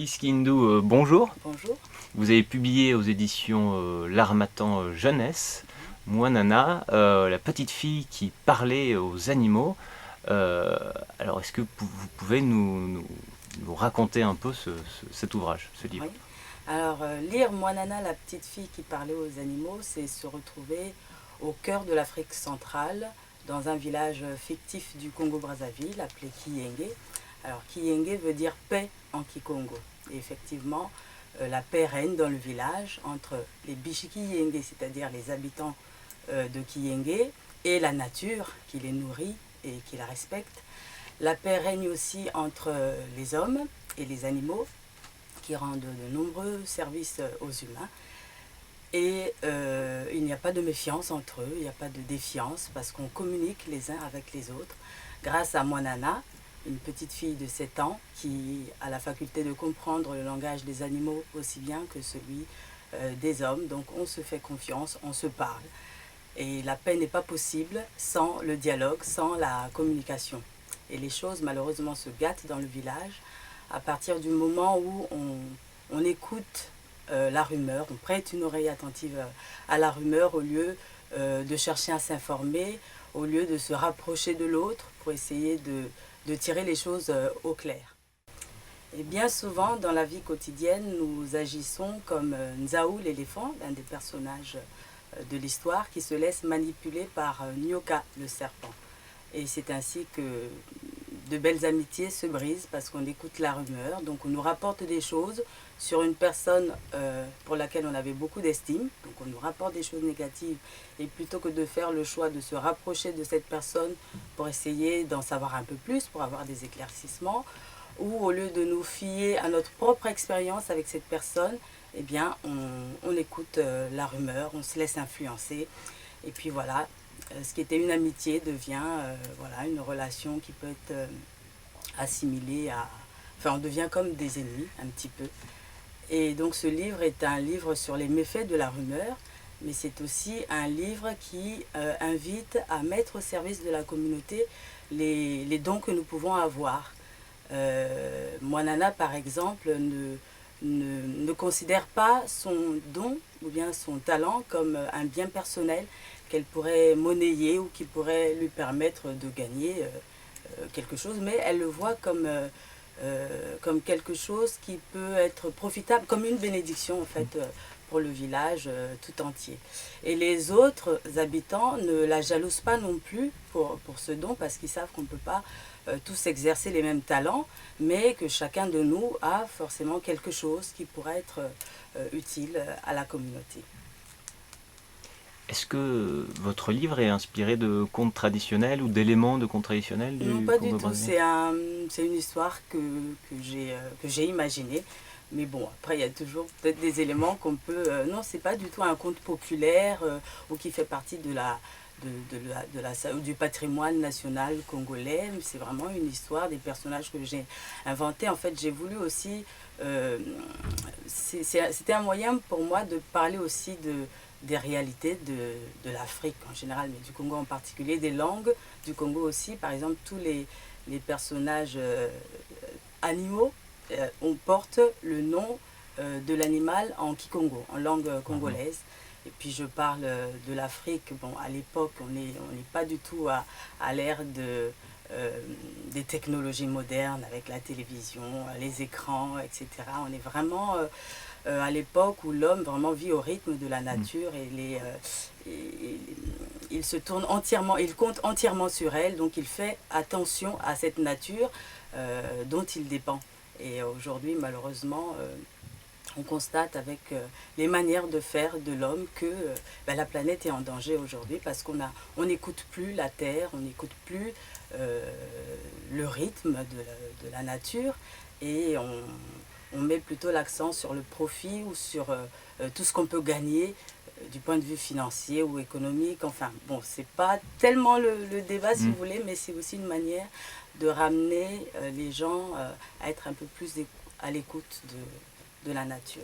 Lise Kindou, bonjour. Bonjour. Vous avez publié aux éditions L'Harmattan Jeunesse, Moi Nana, la petite fille qui parlait aux animaux. Alors, est-ce que vous pouvez nous raconter un peu cet ouvrage, ce livre? Oui. Alors, lire Moi Nana, la petite fille qui parlait aux animaux, c'est se retrouver au cœur de l'Afrique centrale, dans un village fictif du Congo-Brazzaville appelé Kiyenge. Alors, Kiyenge veut dire paix en Kikongo. Et effectivement, la paix règne dans le village entre les Bishiki-Yenge, c'est-à-dire les habitants de Kiyenge, et la nature qui les nourrit et qui la respecte. La paix règne aussi entre les hommes et les animaux, qui rendent de nombreux services aux humains. Et il n'y a pas de méfiance entre eux, il n'y a pas de défiance, parce qu'on communique les uns avec les autres. Grâce à Moi Nana, une petite fille de 7 ans qui a la faculté de comprendre le langage des animaux aussi bien que celui des hommes. Donc on se fait confiance, on se parle. Et la paix n'est pas possible sans le dialogue, sans la communication. Et les choses malheureusement se gâtent dans le village à partir du moment où on écoute la rumeur, on prête une oreille attentive à la rumeur au lieu de chercher à s'informer, au lieu de se rapprocher de l'autre pour essayer de tirer les choses au clair. Et bien souvent dans la vie quotidienne, nous agissons comme Nzao l'éléphant, l'un des personnages de l'histoire, qui se laisse manipuler par Nyoka le serpent. Et c'est ainsi que de belles amitiés se brisent parce qu'on écoute la rumeur. Donc on nous rapporte des choses sur une personne pour laquelle on avait beaucoup d'estime. Donc on nous rapporte des choses négatives. Et plutôt que de faire le choix de se rapprocher de cette personne pour essayer d'en savoir un peu plus, pour avoir des éclaircissements, ou au lieu de nous fier à notre propre expérience avec cette personne, eh bien on écoute la rumeur, on se laisse influencer. Et puis voilà, ce qui était une amitié devient voilà, une relation qui peut être assimilée à... Enfin, on devient comme des ennemis, un petit peu. Et donc ce livre est un livre sur les méfaits de la rumeur, mais c'est aussi un livre qui invite à mettre au service de la communauté les dons que nous pouvons avoir. Moi Nana, par exemple, ne considère pas son don ou bien son talent comme un bien personnel qu'elle pourrait monnayer ou qui pourrait lui permettre de gagner quelque chose, mais elle le voit comme quelque chose qui peut être profitable, comme une bénédiction en fait pour le village tout entier. Et les autres habitants ne la jalousent pas non plus pour ce don, parce qu'ils savent qu'on ne peut pas tous exercer les mêmes talents, mais que chacun de nous a forcément quelque chose qui pourrait être utile à la communauté. Est-ce que votre livre est inspiré de contes traditionnels ou d'éléments de contes traditionnels du Non, pas du tout. Congo-Brazzaville? C'est une histoire que j'ai imaginée. Mais bon, après, il y a toujours peut-être des éléments qu'on peut... non, c'est pas du tout un conte populaire ou qui fait partie du patrimoine national congolais. C'est vraiment une histoire, des personnages que j'ai inventés. En fait, j'ai voulu aussi... c'était un moyen pour moi de parler aussi des réalités de l'Afrique en général, mais du Congo en particulier, des langues du Congo aussi. Par exemple, tous les personnages animaux, on porte le nom de l'animal en kikongo, en langue congolaise. Et puis je parle de l'Afrique. Bon, à l'époque, on n'est pas du tout à l'ère des technologies modernes avec la télévision, les écrans, etc. On est vraiment à l'époque où l'homme vraiment vit au rythme de la nature et il se tourne entièrement, il compte entièrement sur elle, donc il fait attention à cette nature dont il dépend. Et aujourd'hui, malheureusement, on constate avec les manières de faire de l'homme que la planète est en danger aujourd'hui, parce qu'on n'écoute plus la terre, on n'écoute plus le rythme de la nature, et on met plutôt l'accent sur le profit ou sur tout ce qu'on peut gagner du point de vue financier ou économique. Enfin, bon, c'est pas tellement le débat, si vous voulez, mais c'est aussi une manière de ramener les gens à être un peu plus à l'écoute de la nature.